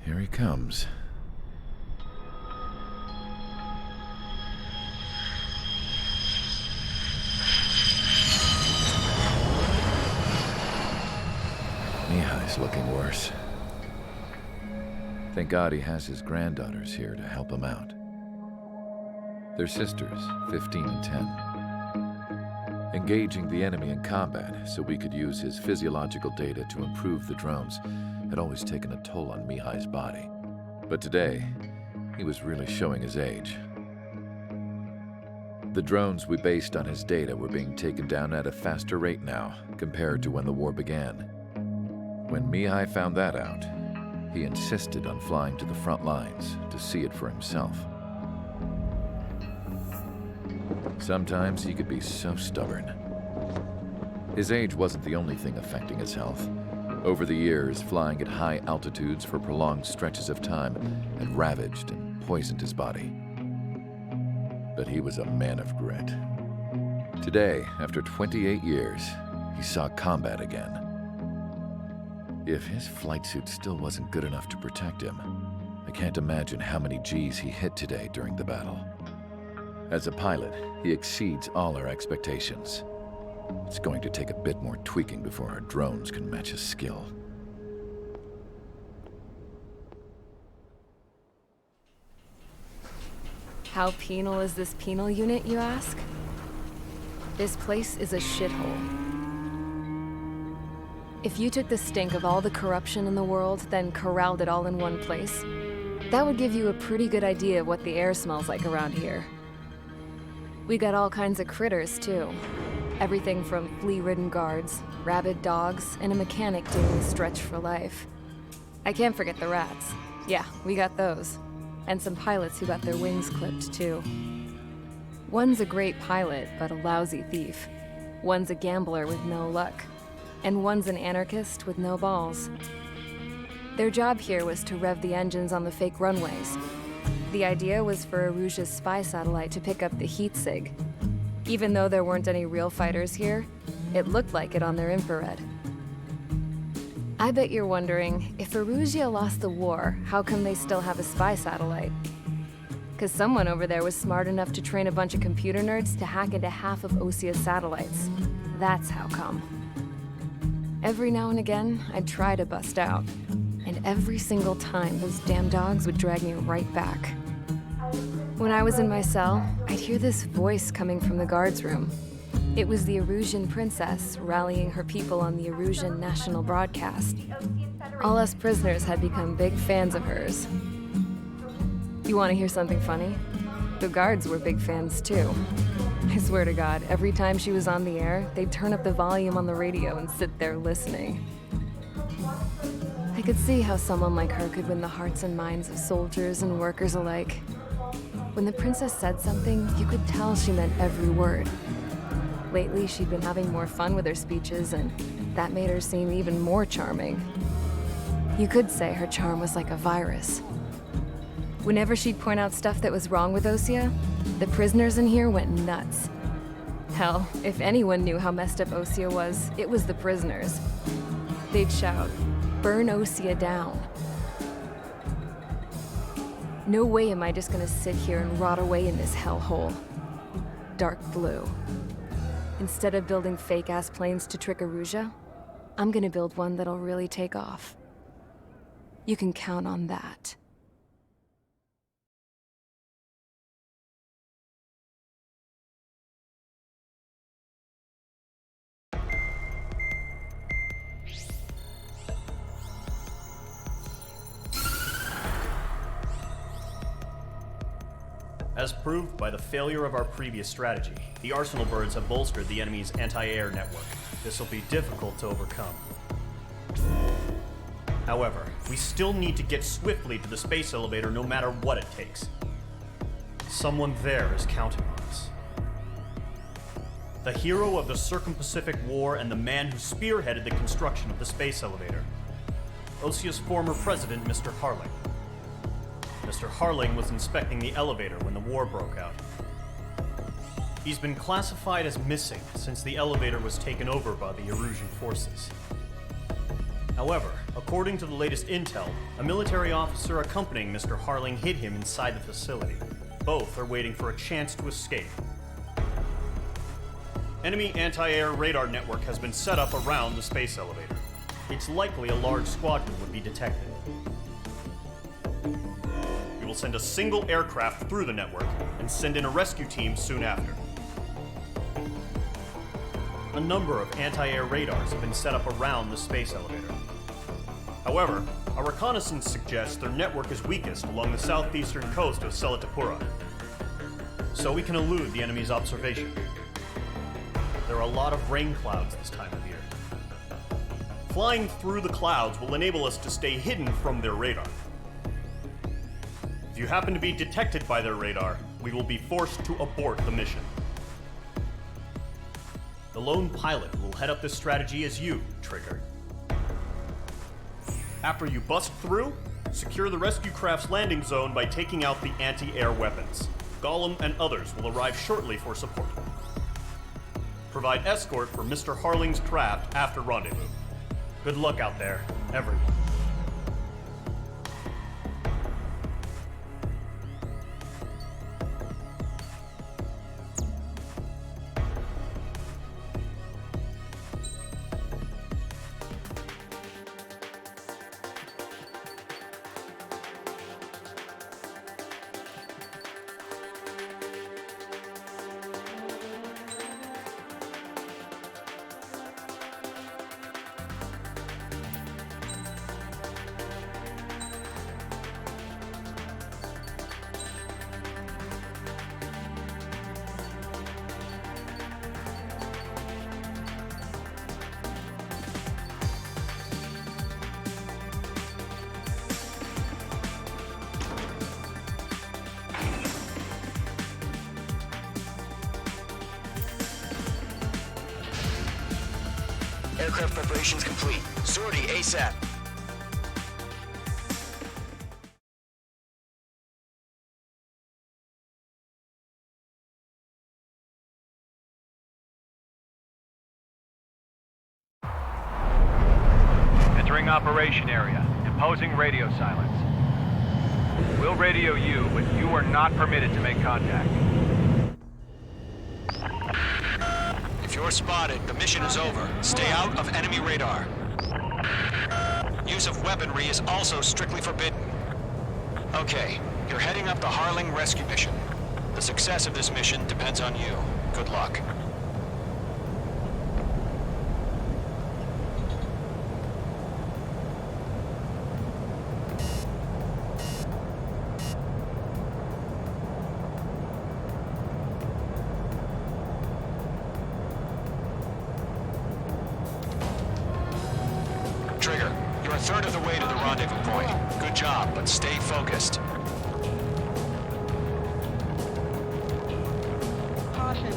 Here he comes. Mihai's looking worse. Thank God he has his granddaughters here to help him out. They're sisters, 15 and 10. Engaging the enemy in combat so we could use his physiological data to improve the drones had always taken a toll on Mihai's body. But today, he was really showing his age. The drones we based on his data were being taken down at a faster rate now compared to when the war began. When Mihai found that out, he insisted on flying to the front lines to see it for himself. Sometimes he could be so stubborn. His age wasn't the only thing affecting his health. Over the years, flying at high altitudes for prolonged stretches of time had ravaged and poisoned his body. But he was a man of grit. Today, after 28 years, he saw combat again. If his flight suit still wasn't good enough to protect him, I can't imagine how many Gs he hit today during the battle. As a pilot, he exceeds all our expectations. It's going to take a bit more tweaking before our drones can match his skill. How penal is this penal unit, you ask? This place is a shithole. If you took the stink of all the corruption in the world, then corralled it all in one place, that would give you a pretty good idea of what the air smells like around here. We got all kinds of critters, too. Everything from flea-ridden guards, rabid dogs, and a mechanic doing the stretch for life. I can't forget the rats. Yeah, we got those. And some pilots who got their wings clipped, too. One's a great pilot, but a lousy thief. One's a gambler with no luck. And one's an anarchist with no balls. Their job here was to rev the engines on the fake runways. The idea was for Aruja's spy satellite to pick up the heat sig. Even though there weren't any real fighters here, it looked like it on their infrared. I bet you're wondering, if Aruja lost the war, how come they still have a spy satellite? 'Cause someone over there was smart enough to train a bunch of computer nerds to hack into half of Osia's satellites. That's how come. Every now and again, I'd try to bust out. And every single time, those damn dogs would drag me right back. When I was in my cell, I'd hear this voice coming from the guards room. It was the Arusian princess rallying her people on the Arusian national broadcast. All us prisoners had become big fans of hers. You want to hear something funny? The guards were big fans too. I swear to God, every time she was on the air, they'd turn up the volume on the radio and sit there listening. I could see how someone like her could win the hearts and minds of soldiers and workers alike. When the princess said something, you could tell she meant every word. Lately, she'd been having more fun with her speeches, and that made her seem even more charming. You could say her charm was like a virus. Whenever she'd point out stuff that was wrong with Osia, the prisoners in here went nuts. Hell, if anyone knew how messed up Osia was, it was the prisoners. They'd shout, "Burn Osia down." No way am I just gonna sit here and rot away in this hellhole. Dark blue. Instead of building fake-ass planes to trick Aruja, I'm gonna build one that'll really take off. You can count on that. As proved by the failure of our previous strategy, the Arsenal birds have bolstered the enemy's anti-air network. This will be difficult to overcome. However, we still need to get swiftly to the space elevator no matter what it takes. Someone there is counting on us. The hero of the Circum-Pacific War and the man who spearheaded the construction of the space elevator. Osia's former president, Mr. Harling. Mr. Harling was inspecting the elevator when the war broke out. He's been classified as missing since the elevator was taken over by the Erusian forces. However, according to the latest intel, a military officer accompanying Mr. Harling hid him inside the facility. Both are waiting for a chance to escape. Enemy anti-air radar network has been set up around the space elevator. It's likely a large squadron would be detected. We will send a single aircraft through the network and send in a rescue team soon after. A number of anti-air radars have been set up around the space elevator. However, our reconnaissance suggests their network is weakest along the southeastern coast of Solitaire, so we can elude the enemy's observation. There are a lot of rain clouds this time of year. Flying through the clouds will enable us to stay hidden from their radar. If you happen to be detected by their radar, we will be forced to abort the mission. The lone pilot will head up this strategy as you, Trigger. After you bust through, secure the rescue craft's landing zone by taking out the anti-air weapons. Gollum and others will arrive shortly for support. Provide escort for Mr. Harling's craft after rendezvous. Good luck out there, everyone. Aircraft preparations complete. Sortie ASAP. Entering operation area. Imposing radio silence. We'll radio you, but you are not permitted to make contact. If you're spotted, the mission is over. Stay out of enemy radar. Use of weaponry is also strictly forbidden. Okay, you're heading up the Harling rescue mission. The success of this mission depends on you. Good luck. Trigger, you're a third of the way to the rendezvous point. Good job, but stay focused. Caution.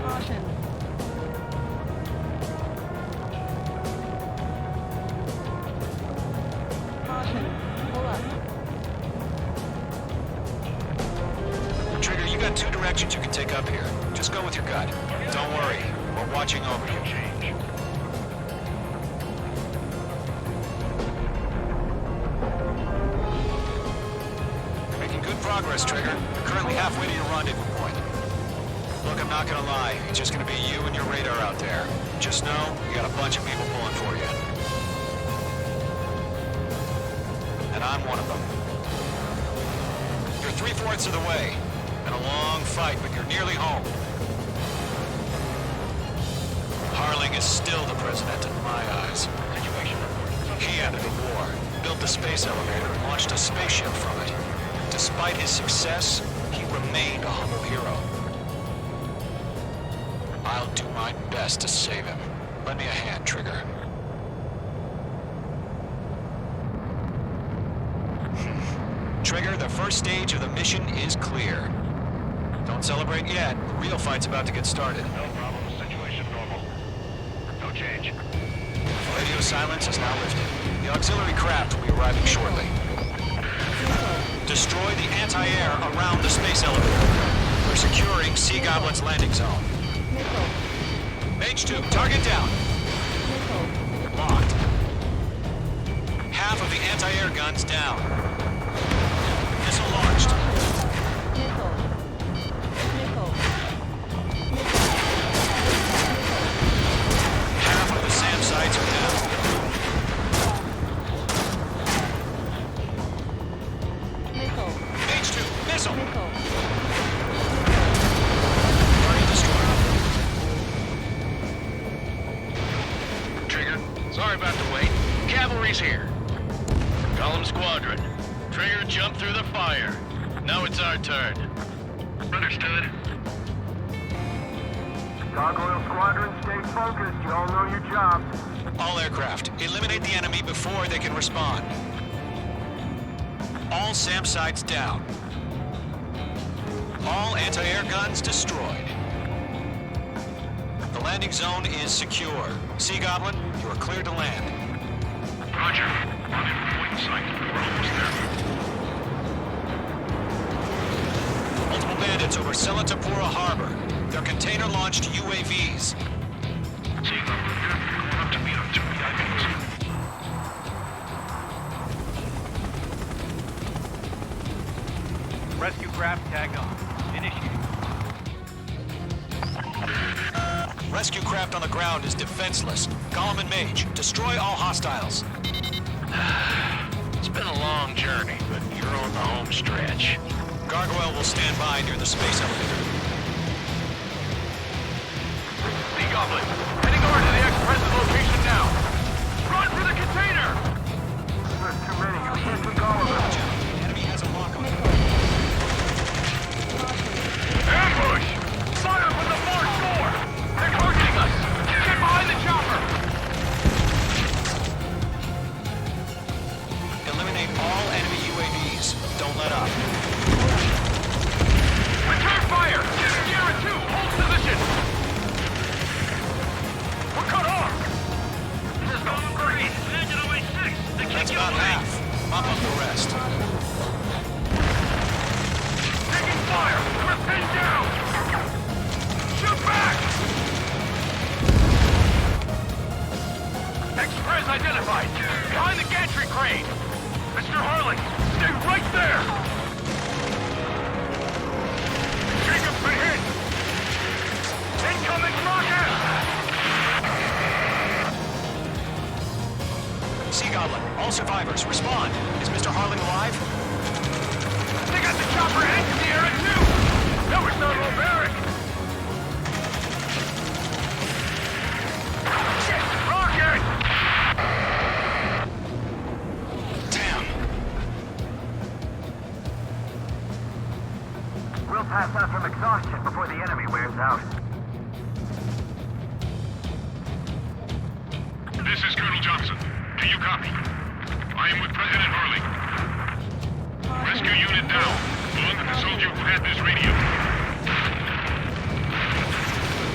Caution. Caution. Pull up. Trigger, you got two directions you can take up here. Just go with your gut. Don't worry, we're watching over you. Making good progress, Trigger. You're currently halfway to your rendezvous point. Look, I'm not gonna lie. It's just gonna be you and your radar out there. Just know, you got a bunch of people pulling for you. And I'm one of them. You're 3/4 of the way. Been a long fight, but you're nearly home. Harling is still the president in my eyes. Situation report. He ended the war, built the space elevator, and launched a spaceship from it. Despite his success, he remained a humble hero. I'll do my best to save him. Lend me a hand, Trigger. Trigger, the first stage of the mission is clear. Don't celebrate yet. The real fight's about to get started. No problem. Situation normal. No change. Radio silence is now lifted. The auxiliary craft will be arriving shortly. Destroy the anti-air around the space elevator. We're securing Sea Goblin's landing zone. Missile. Mage 2, target down. Missile. Locked. anti-air guns down. Missile launched. Missile. Missile. Half of the SAM sites are down. Missile. H2, missile! Missile. Target destroyed. Trigger, sorry about the wait. Cavalry's here. Call them squadron. Trigger jumped through the fire. Now it's our turn. Understood. Gargoyle Squadron, stay focused. You all know your job. All aircraft, eliminate the enemy before they can respond. All SAM sites down. All anti-air guns destroyed. The landing zone is secure. Sea Goblin, you are cleared to land. Roger. On in point sight. We're almost there. Multiple bandits over Solitaire Harbor. They're container-launched UAVs. Going up to meet on 2 VIPs. Rescue craft tagged on. Initiate. Rescue craft on the ground is defenseless. Golem and Mage, destroy all hostiles. It's been a long journey, but you're on the home stretch. Gargoyle will stand by near the space elevator. Sea Goblin, heading over to the ex-president location now. Run for the container! There's too many. We can't take all of them. The enemy has a lock on. Ambush! Fire from the far shore! They're targeting us! Get behind the chopper! Eliminate all enemy UAVs. Don't let up. Return fire! Sierra 2, hold position! We're cut off! This is going great! Landed on my 6! They can't That's get about away! half. Mop up the rest. Taking fire! We're pinned down! Shoot back! Express identified! Behind the gantry crane! Mr. Harley, stay right there! Jacob's been hit! Incoming rocket! Sea Goblin, all survivors, respond. Is Mr. Harling alive? They got the chopper and Sierra too! That was not barbaric! Shit! Rocket! Damn. We'll pass out from exhaustion before the enemy wears out. This is Colonel Johnson. Do you copy? I am with President Harley. Rescue unit down. Bond, the soldier who had this radio.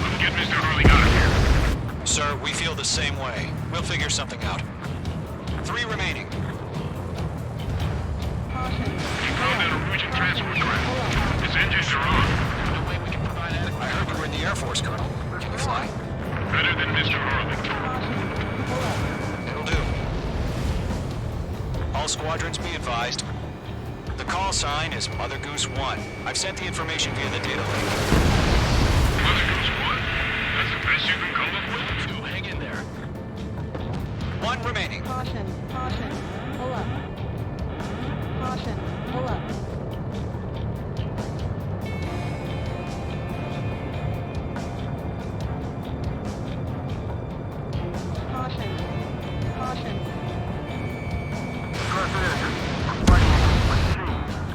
Let's get Mr. Harley out of here. Sir, we feel the same way. We'll figure something out. 3 remaining. Caution. We found that Norwegian transport craft. Its engines are on. No way we can provide adequate. I heard you were in the Air Force, Colonel. Can you fly? Better than Mr. Harley. It'll do. All squadrons be advised. The call sign is Mother Goose 1. I've sent the information via the data link. Mother Goose 1? That's the best you can come up with? So hang in there. 1 remaining. Caution. Caution. Pull up. Caution. Pull up. Caution. Caution.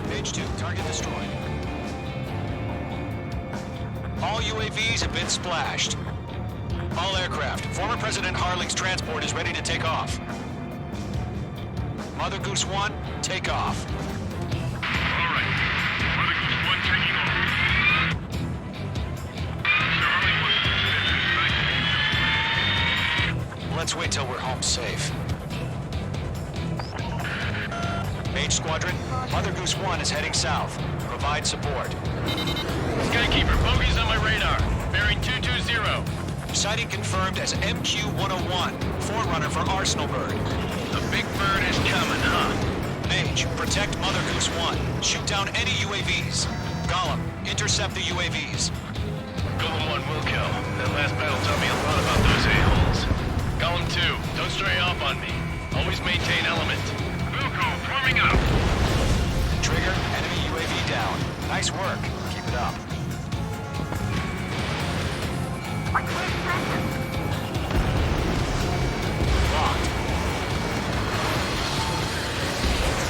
Page 2, target destroyed. All UAVs have been splashed. All aircraft, former President Harling's transport is ready to take off. Mother Goose 1, take off. All right. Mother Goose 1 taking off. Mr. Harley wants to Let's wait till we're home safe. Mage Squadron, Mother Goose 1 is heading south. Provide support. Skykeeper, bogeys on my radar. Bearing 220. Sighting confirmed as MQ-101, forerunner for Arsenal Bird. The Big Bird is coming, huh? Mage, protect Mother Goose 1. Shoot down any UAVs. Gollum, intercept the UAVs. Golem 1 will kill. That last battle taught me a lot about those a-holes. Golem 2, don't stray off on me. Always maintain element. Wilco, forming up. Trigger, enemy UAV down. Nice work. Keep it up. Locked.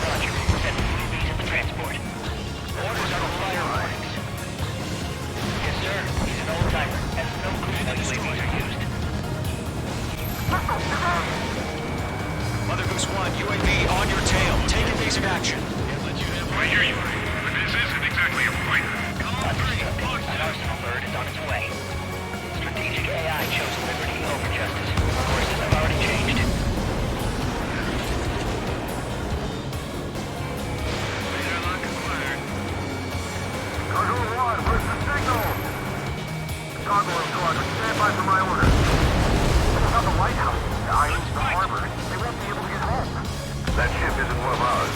Roger. Set the UAVs in the transport. Orders on the fire warnings. Yes, sir. He's an old-timer. Has no clue how UAVs are used. Mother Goose 1, UAV on your tail. Take evasive action. I hear you, but this isn't exactly a fighter. An arsenal bird is on its way. Strategic AI chose liberty over justice. Courses have already changed. Cargo 1, where's the signal? Gargoyle Squadron, stand by for my orders. What about the Lighthouse? The islands, the harbor. They won't be able to get home. That ship isn't one of ours.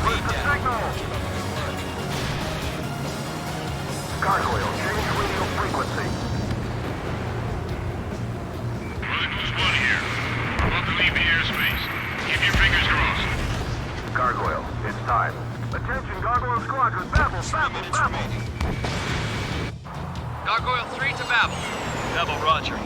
Where's the signal? Gargoyle, change radio frequency. Mother Goose 1 here. We're about to leave the airspace. Keep your fingers crossed. Gargoyle, it's time. Attention, Gargoyle Squadron, Babel, Babel, Babel. Gargoyle 3 to Babel. Babel, roger.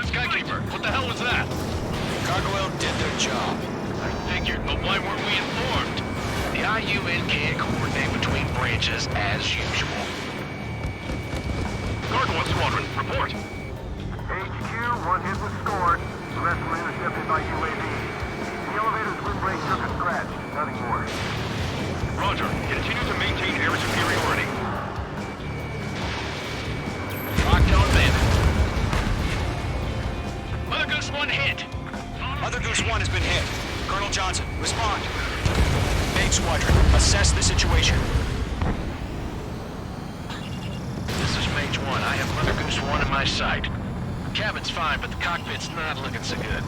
Skykeeper, what the hell was that? Gargoyle did their job. I figured, but why weren't we informed? The IUN can't coordinate between branches as usual. Gargoyle Squadron, report. HQ, one hit was scored. The rest were intercepted by UAV. The elevator's windbreak took a scratch. Nothing more. Roger, continue to maintain air superiority. Lockdown bandit. Mother Goose 1 hit. Mother Goose 1 has been hit. Colonel Johnson, respond. Mage Squadron, assess the situation. This is Mage 1. I have Mother Goose 1 in my sight. Cabin's fine, but the cockpit's not looking so good.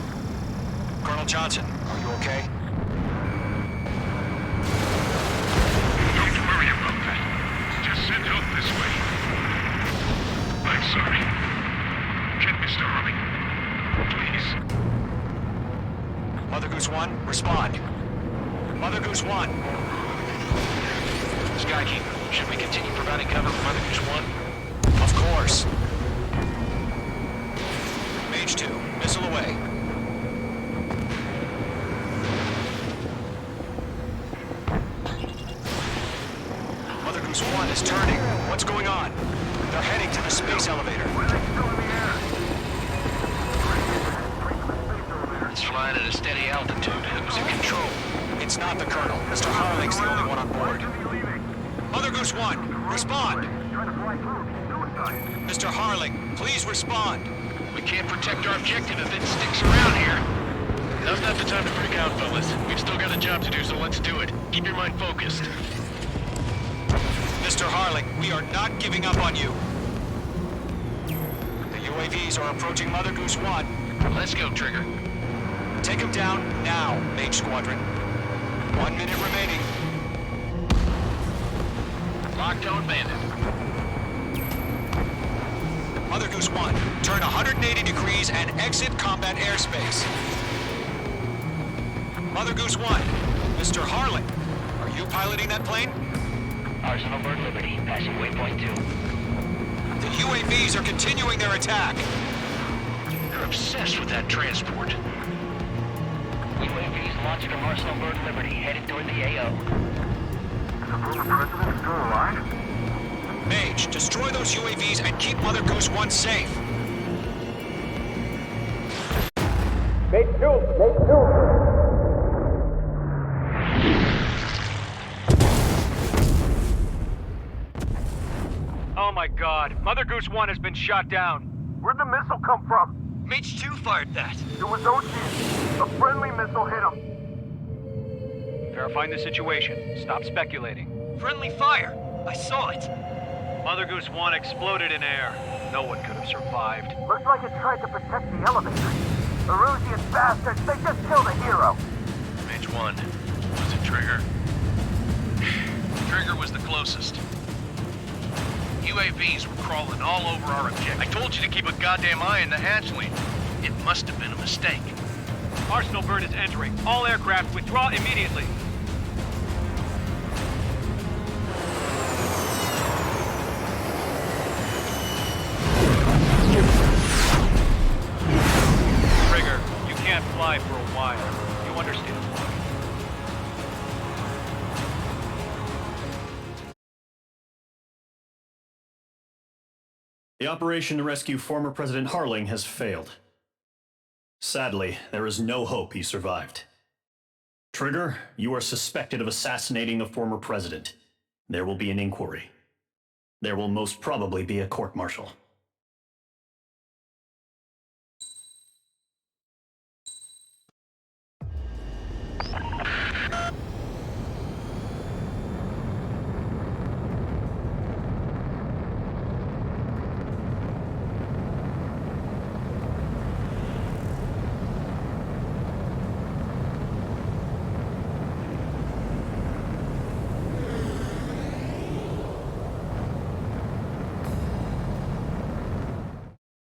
Colonel Johnson, are you okay? Don't worry about that. Just send help this way. I'm sorry. Get Mr. Harley. Please. Mother Goose 1, respond. Mother Goose 1. Skykeeper, should we continue providing cover for Mother Goose 1? Of course. Mage 2, missile away. Mother Goose 1 is turning. What's going on? They're heading to the space elevator. It's flying at a steady altitude. Who's in control? It's not the Colonel. Mr. Harling's the only one on board. Mother Goose 1, respond. Mr. Harling, please respond. We can't protect our objective if it sticks around here. Now's not the time to freak out, fellas. We've still got a job to do, so let's do it. Keep your mind focused. Mr. Harling, we are not giving up on you. The UAVs are approaching Mother Goose 1. Let's go, Trigger. Take him down now, Mage Squadron. 1 minute remaining. Lockdown bandit. Mother Goose 1, turn 180 degrees and exit combat airspace. Mother Goose 1, Mr. Harling, are you piloting that plane? Arsenal Bird Liberty, passing waypoint 2. The UAVs are continuing their attack. They're obsessed with that transport. UAVs launched from Arsenal Bird Liberty, headed toward the AO. Is the former president still alive? Mage, destroy those UAVs and keep Mother Goose 1 safe. Oh my god. Mother Goose 1 has been shot down. Where'd the missile come from? Mage 2 fired that. It was Ocean. A friendly missile hit him. Verifying the situation. Stop speculating. Friendly fire. I saw it. Mother Goose 1 exploded in air. No one could have survived. Looks like it tried to protect the elevator. The Erusian bastards, they just killed a hero. Mage 1. Was it Trigger? Trigger was the closest. UAVs were crawling all over our objective. I told you to keep a goddamn eye in the hatchling. It must have been a mistake. Arsenal bird is entering. All aircraft withdraw immediately. Trigger, you can't fly for a while. You understand why? The operation to rescue former President Harling has failed. Sadly, there is no hope he survived. Trigger, you are suspected of assassinating the former president. There will be an inquiry. There will most probably be a court-martial.